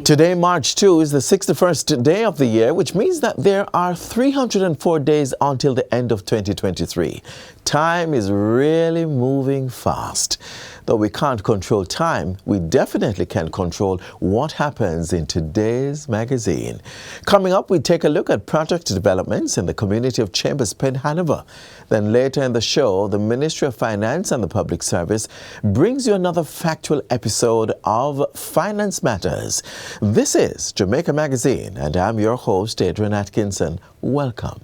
Today, March 2, is the 61st day of the year, which means that there are 304 days until the end of 2023. Time is really moving fast. Though we can't control time, we definitely can control what happens in today's magazine. Coming up, we take a look at project developments in the community of Chambers Pen, Hanover. Then later in the show, the Ministry of Finance and the Public Service brings you another factual episode of Finance Matters. This is Jamaica Magazine, and I'm your host, Adrian Atkinson. Welcome.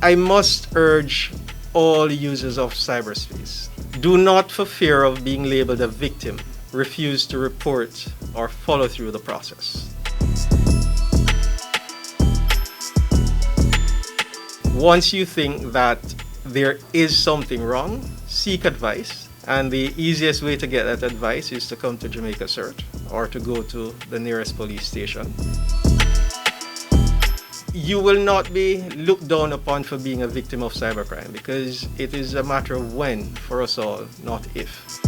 I must urge all users of cyberspace, do not, for fear of being labeled a victim, refuse to report or follow through the process. Once you think that there is something wrong, seek advice. And the easiest way to get that advice is to come to Jamaica CERT or to go to the nearest police station. You will not be looked down upon for being a victim of cybercrime, because it is a matter of when for us all, not if.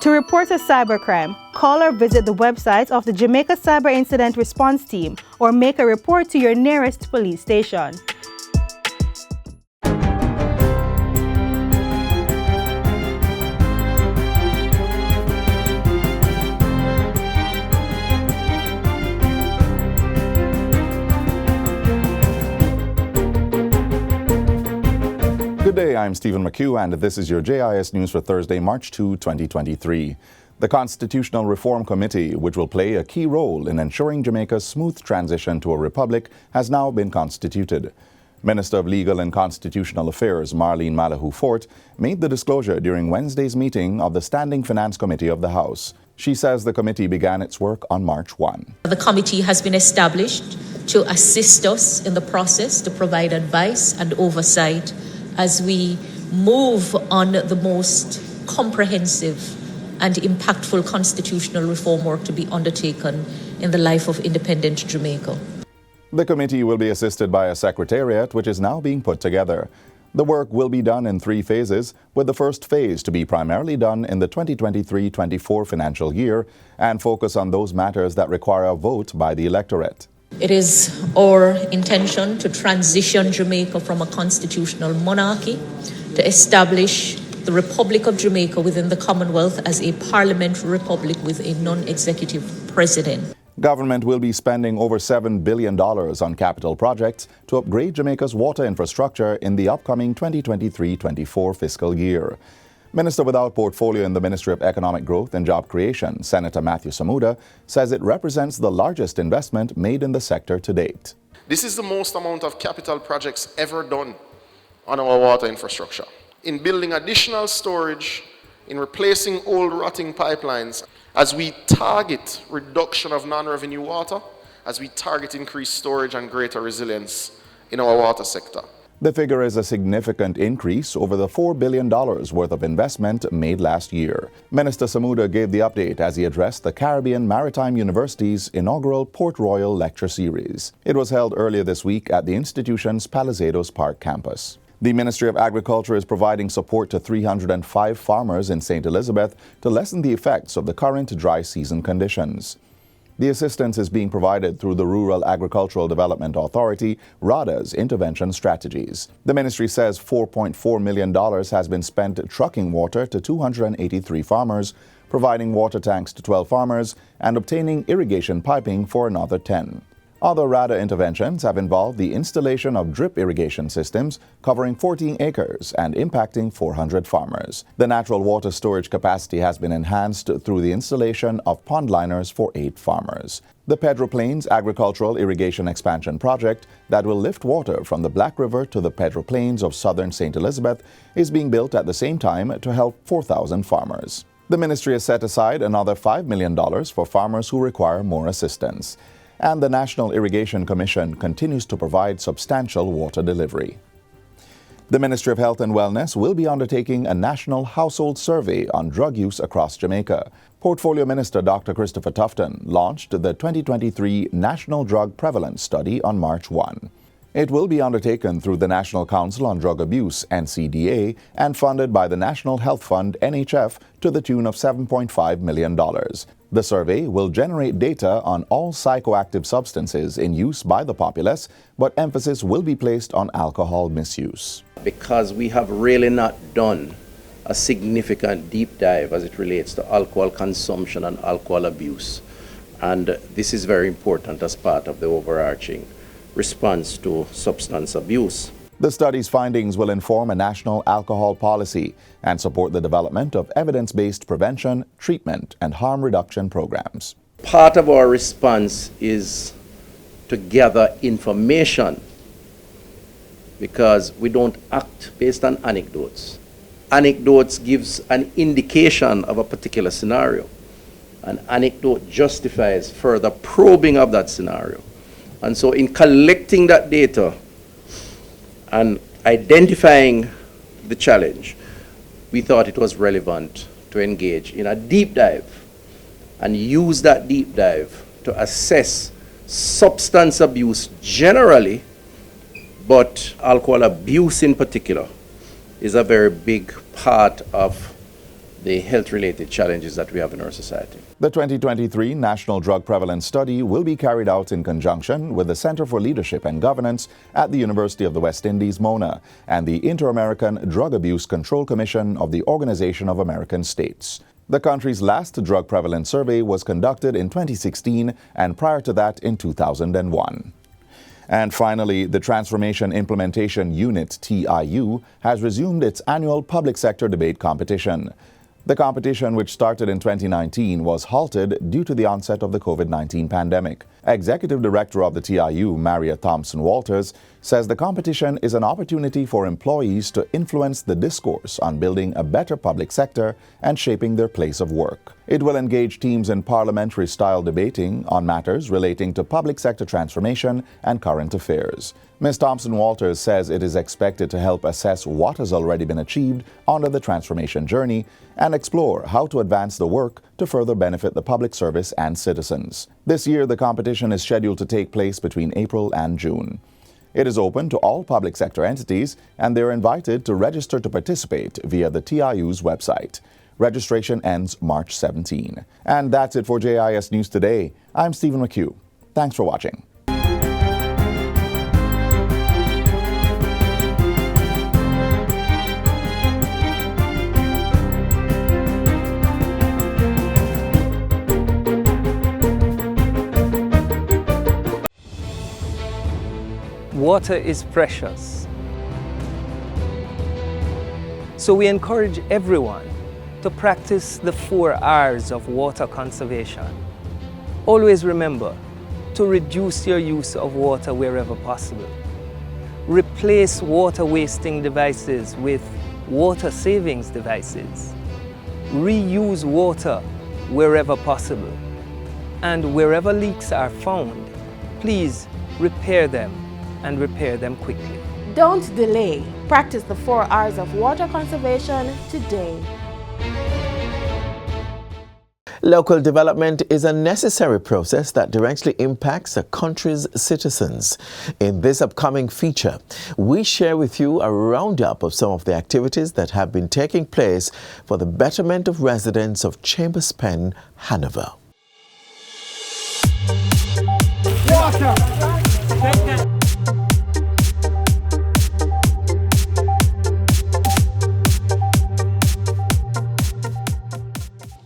To report a cybercrime, call or visit the website of the Jamaica Cyber Incident Response Team or make a report to your nearest police station. Good day, I'm Stephen McHugh, and this is your JIS News for Thursday, March 2, 2023. The Constitutional Reform Committee, which will play a key role in ensuring Jamaica's smooth transition to a republic, has now been constituted. Minister of Legal and Constitutional Affairs Marlene Malahoo Fort made the disclosure during Wednesday's meeting of the Standing Finance Committee of the House. She says the committee began its work on March 1. The committee has been established to assist us in the process, to provide advice and oversight as we move on the most comprehensive and impactful constitutional reform work to be undertaken in the life of independent Jamaica. The committee will be assisted by a secretariat, which is now being put together. The work will be done in 3 phases, with the first phase to be primarily done in the 2023-24 financial year and focus on those matters that require a vote by the electorate. It is our intention to transition Jamaica from a constitutional monarchy to establish the Republic of Jamaica within the Commonwealth as a parliamentary republic with a non-executive president. Government will be spending over $7 billion on capital projects to upgrade Jamaica's water infrastructure in the upcoming 2023-24 fiscal year. Minister without portfolio in the Ministry of Economic Growth and Job Creation, Senator Matthew Samuda, says it represents the largest investment made in the sector to date. This is the most amount of capital projects ever done on our water infrastructure. In building additional storage, in replacing old rotting pipelines, as we target reduction of non-revenue water, as we target increased storage and greater resilience in our water sector. The figure is a significant increase over the $4 billion worth of investment made last year. Minister Samuda gave the update as he addressed the Caribbean Maritime University's inaugural Port Royal Lecture Series. It was held earlier this week at the institution's Palisados Park campus. The Ministry of Agriculture is providing support to 305 farmers in St. Elizabeth to lessen the effects of the current dry season conditions. The assistance is being provided through the Rural Agricultural Development Authority, RADA's intervention strategies. The ministry says $4.4 million has been spent trucking water to 283 farmers, providing water tanks to 12 farmers, and obtaining irrigation piping for another 10. Other RADA interventions have involved the installation of drip irrigation systems covering 14 acres and impacting 400 farmers. The natural water storage capacity has been enhanced through the installation of pond liners for 8 farmers. The Pedro Plains Agricultural Irrigation Expansion Project that will lift water from the Black River to the Pedro Plains of southern St. Elizabeth is being built at the same time to help 4,000 farmers. The ministry has set aside another $5 million for farmers who require more assistance. And the National Irrigation Commission continues to provide substantial water delivery. The Ministry of Health and Wellness will be undertaking a national household survey on drug use across Jamaica. Portfolio Minister Dr. Christopher Tufton launched the 2023 National Drug Prevalence Study on March 1. It will be undertaken through the National Council on Drug Abuse, NCDA, and funded by the National Health Fund, NHF, to the tune of $7.5 million. The survey will generate data on all psychoactive substances in use by the populace, but emphasis will be placed on alcohol misuse. Because we have really not done a significant deep dive as it relates to alcohol consumption and alcohol abuse. And this is very important as part of the overarching response to substance abuse. The study's findings will inform a national alcohol policy and support the development of evidence-based prevention, treatment, and harm reduction programs. Part of our response is to gather information, because we don't act based on anecdotes. Anecdotes gives an indication of a particular scenario. An anecdote justifies further probing of that scenario. And so in collecting that data and identifying the challenge, we thought it was relevant to engage in a deep dive and use that deep dive to assess substance abuse generally, but alcohol abuse in particular is a very big part of the health-related challenges that we have in our society. The 2023 National Drug Prevalence Study will be carried out in conjunction with the Center for Leadership and Governance at the University of the West Indies, Mona, and the Inter-American Drug Abuse Control Commission of the Organization of American States. The country's last drug prevalence survey was conducted in 2016 and prior to that in 2001. And finally, the Transformation Implementation Unit, TIU, has resumed its annual public sector debate competition. The competition, which started in 2019, was halted due to the onset of the COVID-19 pandemic. Executive Director of the TIU, Maria Thompson-Walters, says the competition is an opportunity for employees to influence the discourse on building a better public sector and shaping their place of work. It will engage teams in parliamentary-style debating on matters relating to public sector transformation and current affairs. Ms. Thompson-Walters says it is expected to help assess what has already been achieved under the transformation journey and explore how to advance the work to further benefit the public service and citizens. This year, the competition is scheduled to take place between April and June. It is open to all public sector entities, and they are invited to register to participate via the TIU's website. Registration ends March 17. And that's it for JIS News Today. I'm Stephen McHugh. Thanks for watching. Water is precious. So we encourage everyone to practice the 4 R's of water conservation. Always remember to reduce your use of water wherever possible. Replace water wasting devices with water savings devices. Reuse water wherever possible. And wherever leaks are found, please repair them and repair them quickly. Don't delay. Practice the 4 R's of water conservation today. Local development is a necessary process that directly impacts a country's citizens. In this upcoming feature, we share with you a roundup of some of the activities that have been taking place for the betterment of residents of Chambers Pen, Hanover. Water!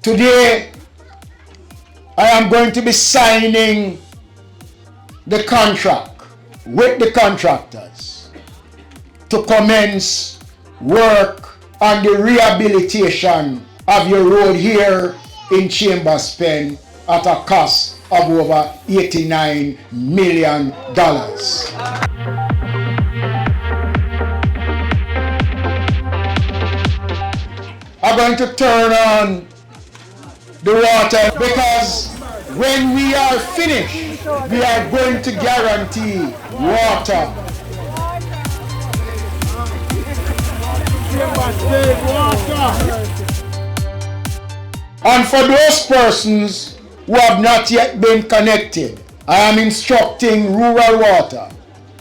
Today, I am going to be signing the contract with the contractors to commence work on the rehabilitation of your road here in Chambers Pen at a cost of over $89 million. I'm going to turn on the water because when we are finished, we are going to guarantee water. And for those persons who have not yet been connected, I am instructing Rural Water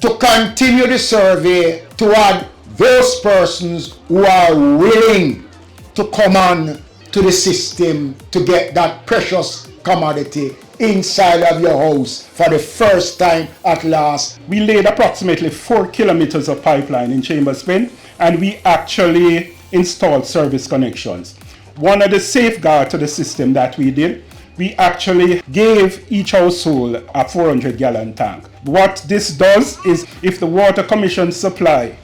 to continue the survey to add those persons who are willing to come on to the system to get that precious commodity inside of your house for the first time at last. We laid approximately 4 kilometers of pipeline in Chambers Pen, and we actually installed service connections. One of the safeguards to the system that we did, we actually gave each household a 400-gallon tank. What this does is, if the Water Commission supply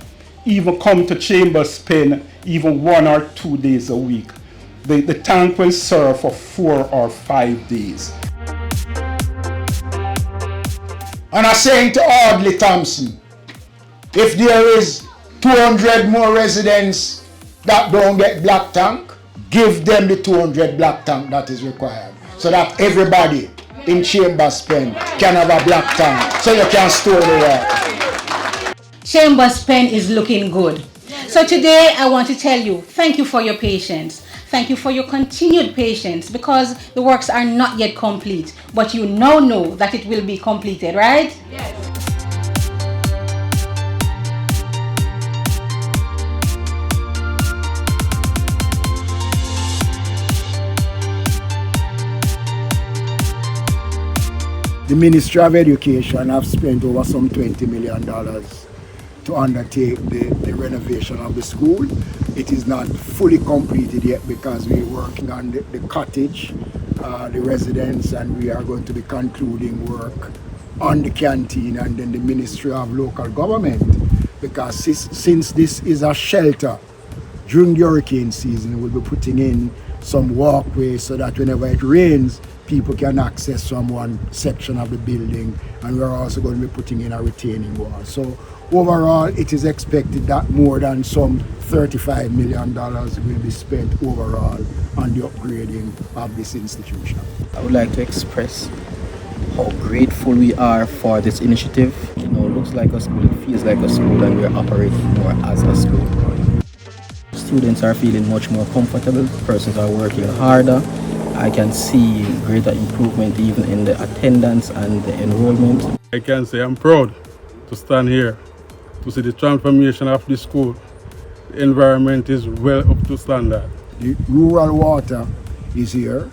even come to Chambers Pen even 1 or 2 days a week, the tank will serve for 4 or 5 days. And I'm saying to Audley Thompson, if there is 200 more residents that don't get black tank, give them the 200 black tank that is required, so that everybody in Chambers Pen can have a black tank, so you can store the water. Chambers Pen is looking good. So today I want to tell you, thank you for your patience. Thank you for your continued patience, because the works are not yet complete, but you now know that it will be completed, right? Yes. The Ministry of Education have spent over some $20 million to undertake the renovation of the school. It is not fully completed yet because we're working on the cottage, the residents, and we are going to be concluding work on the canteen and then the Ministry of Local Government, because since this is a shelter during the hurricane season, we'll be putting in some walkways so that whenever it rains, people can access from one section of the building, and we're also going to be putting in a retaining wall. So overall, it is expected that more than some $35 million will be spent overall on the upgrading of this institution. I would like to express how grateful we are for this initiative. You know, it looks like a school, it feels like a school, and we're operating more as a school. Students are feeling much more comfortable, persons are working harder. I can see greater improvement even in the attendance and the enrollment. I can say I'm proud to stand here to see the transformation of the school. The environment is well up to standard. The Rural Water is here,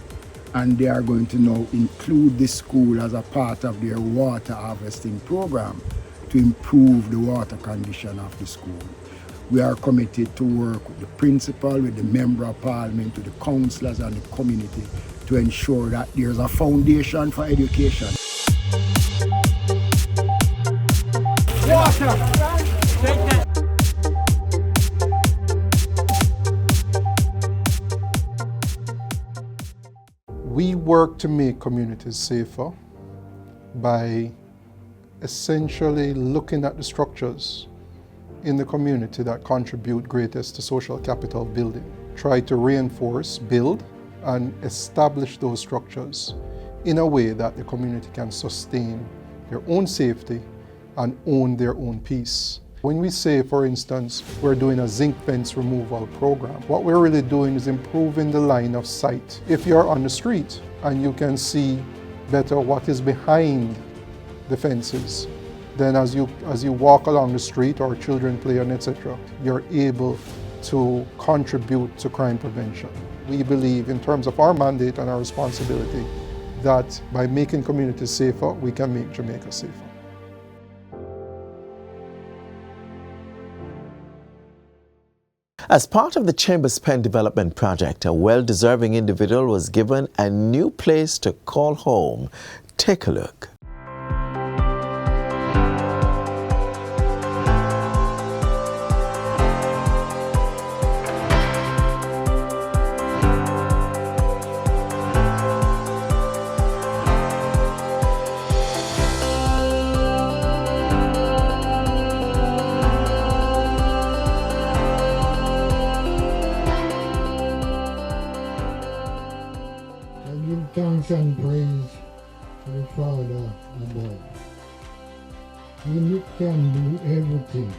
and they are going to now include the school as a part of their water harvesting program to improve the water condition of the school. We are committed to work with the principal, with the member of parliament, with the councillors and the community to ensure that there's a foundation for education. Water! We work to make communities safer by essentially looking at the structures in the community that contribute greatest to social capital building. Try to reinforce, build, and establish those structures in a way that the community can sustain their own safety and own their own peace. When we say, for instance, we're doing a zinc fence removal program, what we're really doing is improving the line of sight. If you're on the street and you can see better what is behind the fences, then as you walk along the street or children play on, etc., you're able to contribute to crime prevention. We believe, in terms of our mandate and our responsibility, that by making communities safer, we can make Jamaica safer. As part of the Chambers Pen development project, a well-deserving individual was given a new place to call home. Take a look. Thanks and praise to the Father above. He can do everything.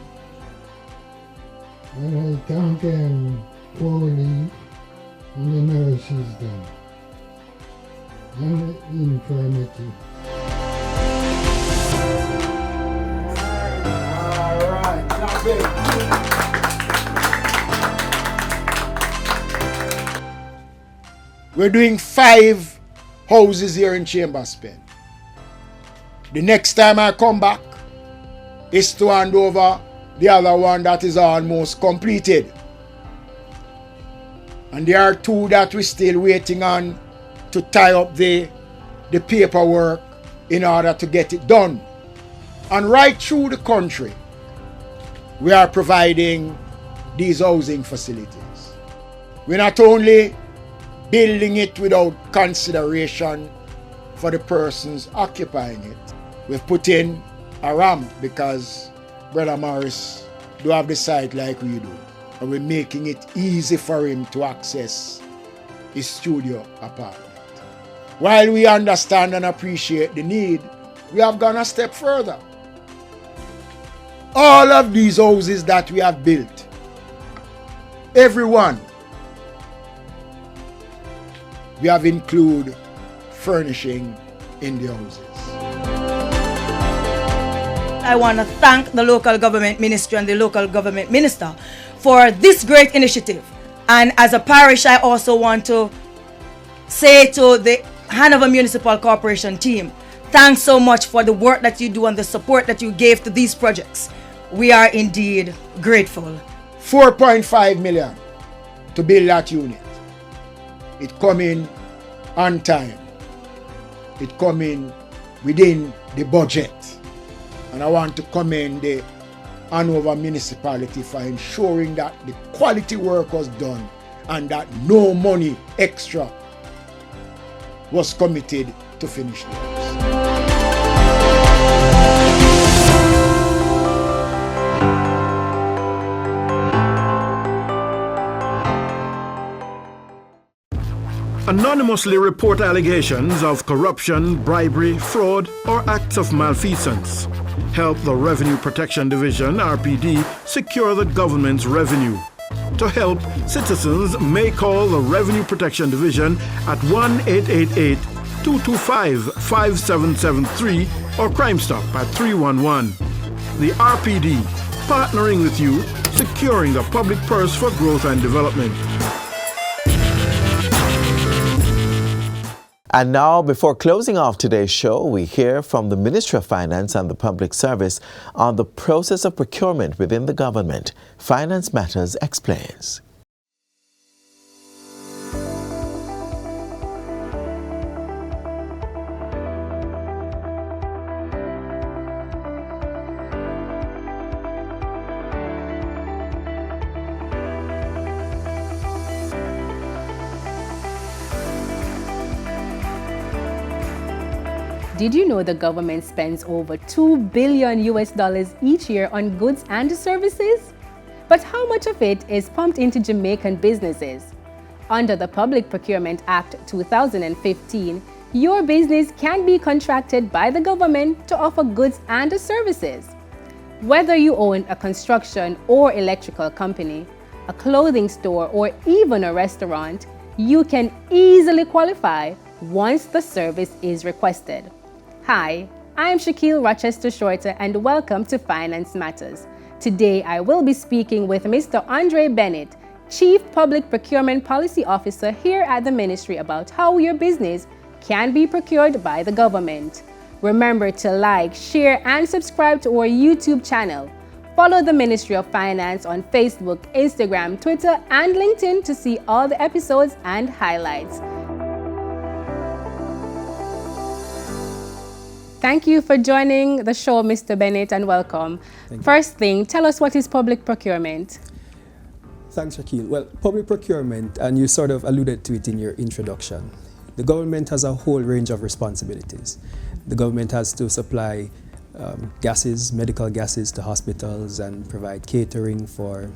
And I thank them formally and the nurses them and the infirmity. We're doing 5 houses here in Chambers Pen. The next time I come back is to hand over the other one that is almost completed. And there are 2 that we're still waiting on to tie up the paperwork in order to get it done. And right through the country, we are providing these housing facilities. We're not only building it without consideration for the persons occupying it. We've put in a ramp because Brother Morris do have the site like we do. And we're making it easy for him to access his studio apartment. While we understand and appreciate the need, we have gone a step further. All of these houses that we have built, every one, we have included furnishing in the houses. I want to thank the local government ministry and the local government minister for this great initiative. And as a parish, I also want to say to the Hanover Municipal Corporation team, thanks so much for the work that you do and the support that you gave to these projects. We are indeed grateful. 4.5 million to build that unit. It come in on time. It come in within the budget. And I want to commend the Hanover municipality for ensuring that the quality work was done and that no money extra was committed to finish the house. Anonymously report allegations of corruption, bribery, fraud, or acts of malfeasance. Help the Revenue Protection Division, RPD, secure the government's revenue. To help, citizens may call the Revenue Protection Division at 1-888-225-5773 or Crime Stop at 311. The RPD, partnering with you, securing the public purse for growth and development. And now, before closing off today's show, we hear from the Ministry of Finance and the Public Service on the process of procurement within the government. Finance Matters explains. Did you know the government spends over $2 billion each year on goods and services? But how much of it is pumped into Jamaican businesses? Under the Public Procurement Act 2015, your business can be contracted by the government to offer goods and services. Whether you own a construction or electrical company, a clothing store, or even a restaurant, you can easily qualify once the service is requested. Hi, I'm Shaquille Rochester Shorter and welcome to Finance Matters. Today I will be speaking with Mr. Andre Bennett, Chief Public Procurement Policy Officer here at the Ministry, about how your business can be procured by the government. Remember to like, share and subscribe to our YouTube channel. Follow the Ministry of Finance on Facebook, Instagram, Twitter and LinkedIn to see all the episodes and highlights. Thank you for joining the show, Mr. Bennett, and welcome. First thing, tell us what is public procurement? Thanks, Shaquille. Well, public procurement, and you sort of alluded to it in your introduction. The government has a whole range of responsibilities. The government has to supply gases, medical gases to hospitals and provide catering for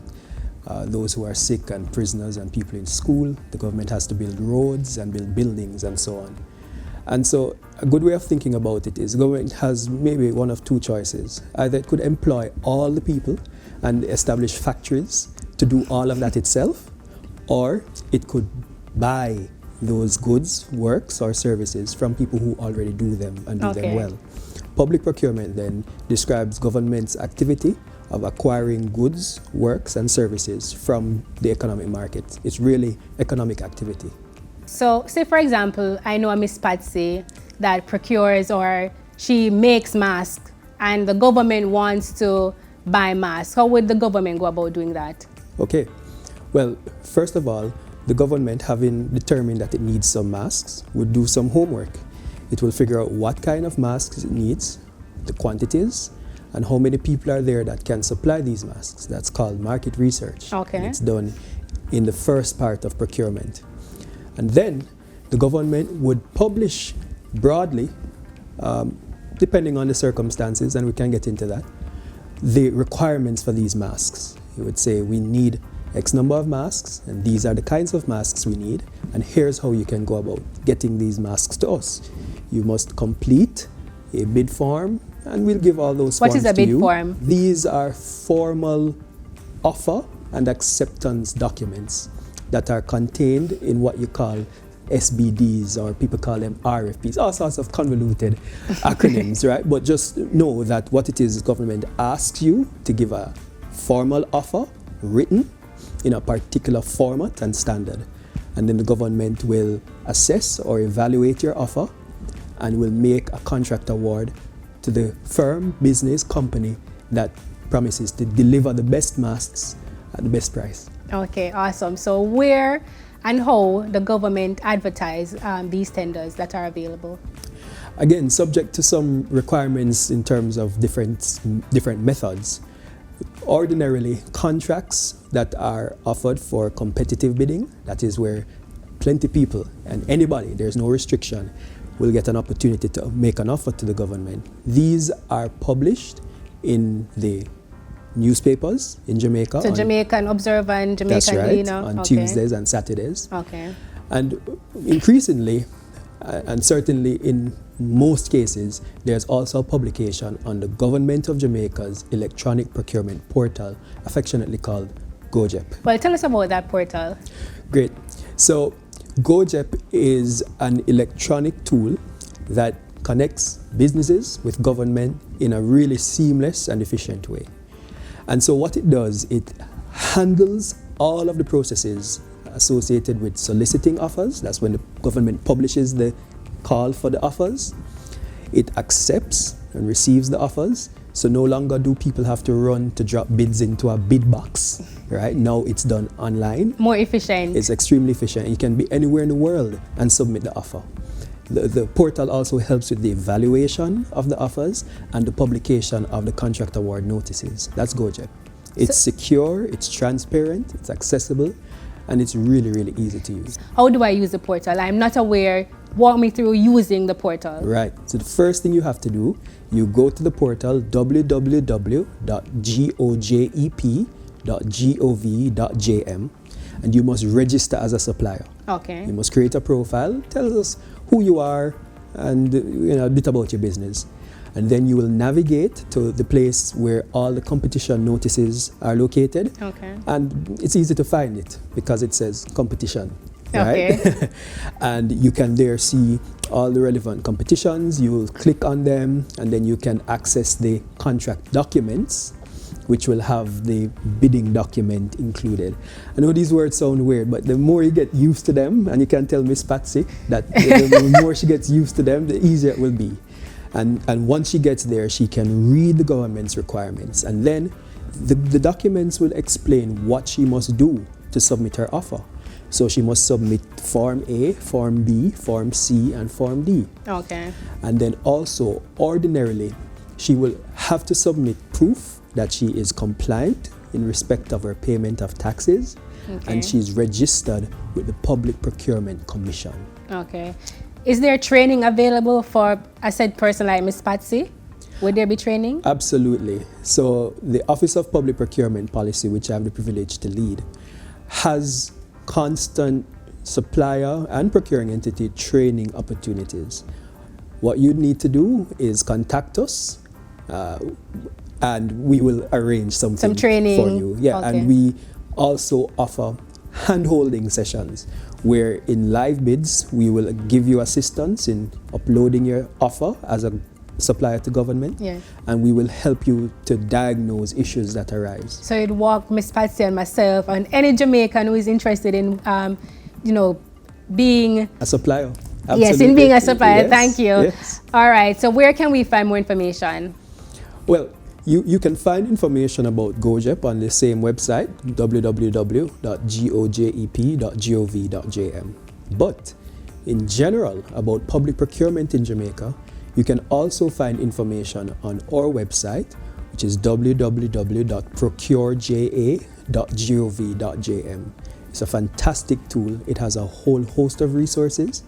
those who are sick and prisoners and people in school. The government has to build roads and build buildings and so on. And so a good way of thinking about it is the government has maybe one of two choices. Either it could employ all the people and establish factories to do all of that itself, or it could buy those goods, works, or services from people who already do them and do them well. Public procurement then describes government's activity of acquiring goods, works, and services from the economic market. It's really economic activity. So, say for example, I know a Miss Patsy that procures or she makes masks and the government wants to buy masks. How would the government go about doing that? Okay. Well, first of all, the government, having determined that it needs some masks, would do some homework. It will figure out what kind of masks it needs, the quantities, and how many people are there that can supply these masks. That's called market research. Okay. And it's done in the first part of procurement. And then the government would publish broadly, depending on the circumstances, and we can get into that, the requirements for these masks. It would say we need X number of masks, and these are the kinds of masks we need, and here's how you can go about getting these masks to us. You must complete a bid form, and we'll give all those forms to you. What is a bid form? These are formal offer and acceptance documents that are contained in what you call SBDs, or people call them RFPs, all sorts of convoluted acronyms, right? But just know that what it is government asks you to give a formal offer, written in a particular format and standard. And then the government will assess or evaluate your offer and will make a contract award to the firm, business, company that promises to deliver the best masks at the best price. Okay, awesome. So where and how the government advertise these tenders that are available? Again, subject to some requirements in terms of different methods. Ordinarily, contracts that are offered for competitive bidding, that is where plenty people and anybody, there's no restriction, will get an opportunity to make an offer to the government. These are published in the newspapers in Jamaica. So Jamaican Observer and Jamaican Gleaner. On Tuesdays and Saturdays. Okay. And increasingly, and certainly in most cases, there's also a publication on the Government of Jamaica's electronic procurement portal, affectionately called GoJEP. Well, tell us about that portal. Great. So GoJEP is an electronic tool that connects businesses with government in a really seamless and efficient way. And so what it does, it handles all of the processes associated with soliciting offers. That's when the government publishes the call for the offers. It accepts and receives the offers. So no longer do people have to run to drop bids into a bid box, right? Now it's done online. More efficient. It's extremely efficient. You can be anywhere in the world and submit the offer. The portal also helps with the evaluation of the offers and the publication of the contract award notices. That's GoJEP. It's secure, it's transparent, it's accessible, and it's really, really easy to use. How do I use the portal? I'm not aware. Walk me through using the portal. Right. So the first thing you have to do, you go to the portal www.gojep.gov.jm, and you must register as a supplier. Okay. You must create a profile, tell us who you are and a bit about your business. And then you will navigate to the place where all the competition notices are located. Okay. And it's easy to find it because it says competition. Right? Okay. And you can there see all the relevant competitions. You will click on them and then you can access the contract documents, which will have the bidding document included. I know these words sound weird, but the more you get used to them, and you can tell Miss Patsy that the more she gets used to them, the easier it will be. And once she gets there, she can read the government's requirements. And then the documents will explain what she must do to submit her offer. So she must submit Form A, Form B, Form C, and Form D. Okay. And then also, ordinarily, she will have to submit proof that she is compliant in respect of her payment of taxes, and she's registered with the Public Procurement Commission. Okay. Is there training available for a said person like Ms. Patsy? Would there be training? Absolutely. So the Office of Public Procurement Policy, which I have the privilege to lead, has constant supplier and procuring entity training opportunities. What you need to do is contact us, and we will arrange something Some training for you. Yeah, okay. And we also offer hand-holding sessions where in live bids we will give you assistance in uploading your offer as a supplier to government, and we will help you to diagnose issues that arise. So it walk Miss Patsy and myself and any Jamaican who is interested in, being a supplier. Absolutely. Yes, in being a supplier. Yes, Thank you. yes. All right. So where can we find more information? Well, you can find information about GOJEP on the same website, www.gojep.gov.jm. But in general about public procurement in Jamaica, you can also find information on our website, which is www.procureja.gov.jm. It's a fantastic tool. It has a whole host of resources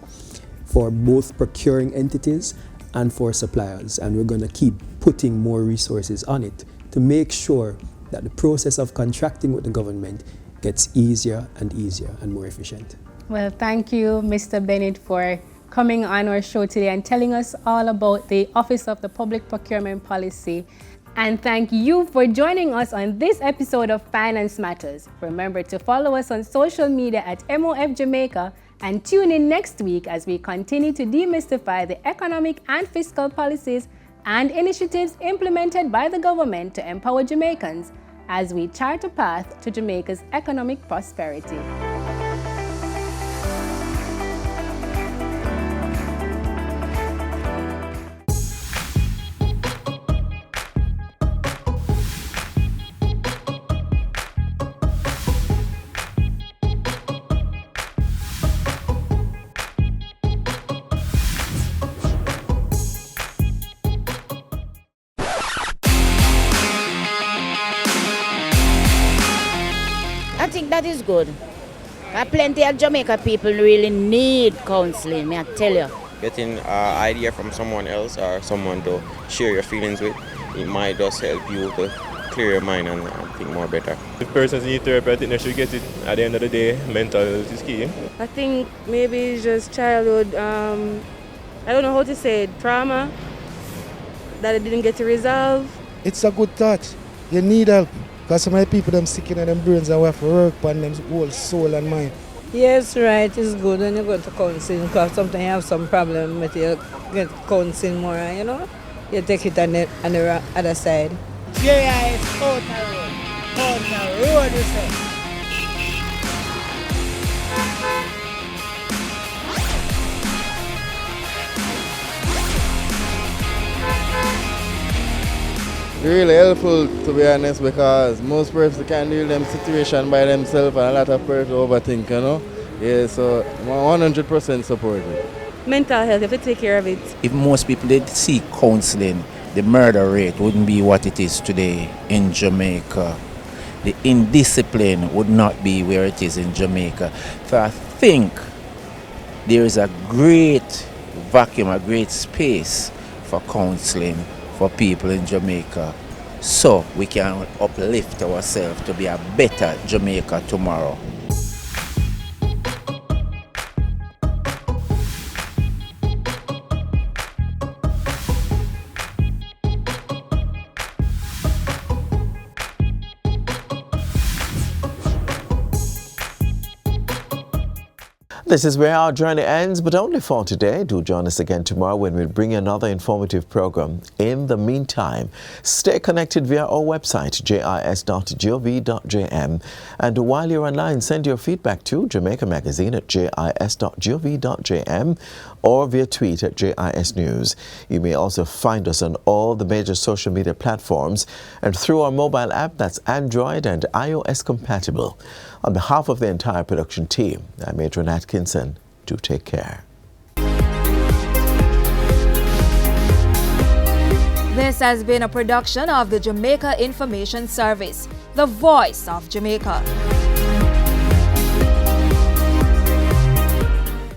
for both procuring entities and for suppliers, and we're going to keep putting more resources on it to make sure that the process of contracting with the government gets easier and more efficient. Well, thank you, Mr. Bennett, for coming on our show today and telling us all about the Office of the Public Procurement Policy. And thank you for joining us on this episode of Finance Matters. Remember to follow us on social media at MOF Jamaica and tune in next week as we continue to demystify the economic and fiscal policies and initiatives implemented by the government to empower Jamaicans as we chart a path to Jamaica's economic prosperity. I think that is good. Plenty of Jamaica people really need counseling, may I tell you. Getting an idea from someone else or someone to share your feelings with, it might just help you to clear your mind and think more better. If persons need therapy, I think they should get it. At the end of the day, mental health is key. I think maybe it's just childhood, I don't know how to say it, trauma that it didn't get to resolve. It's a good thought. You need help. Because some of the people them sick in them brains and we have to work on them whole soul and mind. Yes, right, it's good when you go to counseling because sometimes you have some problem with you get counseling more, you take it on the other side. Yeah, it's out the road. Out the road, you say. Really helpful, to be honest, because most persons can deal them situation by themselves and a lot of persons overthink, Yeah, so 100% support it. Mental health, you have to take care of it. If most people did seek counseling, the murder rate wouldn't be what it is today in Jamaica. The indiscipline would not be where it is in Jamaica. So I think there is a great vacuum, a great space for counseling for people in Jamaica, so we can uplift ourselves to be a better Jamaica tomorrow. This is where our journey ends, but only for today. Do join us again tomorrow when we bring you another informative program. In the meantime, stay connected via our website, jis.gov.jm. And while you're online, send your feedback to Jamaica Magazine at jis.gov.jm or via tweet at JIS News. You may also find us on all the major social media platforms and through our mobile app that's Android and iOS compatible. On behalf of the entire production team, I'm Adrian Atkinson. Do take care. This has been a production of the Jamaica Information Service, the voice of Jamaica.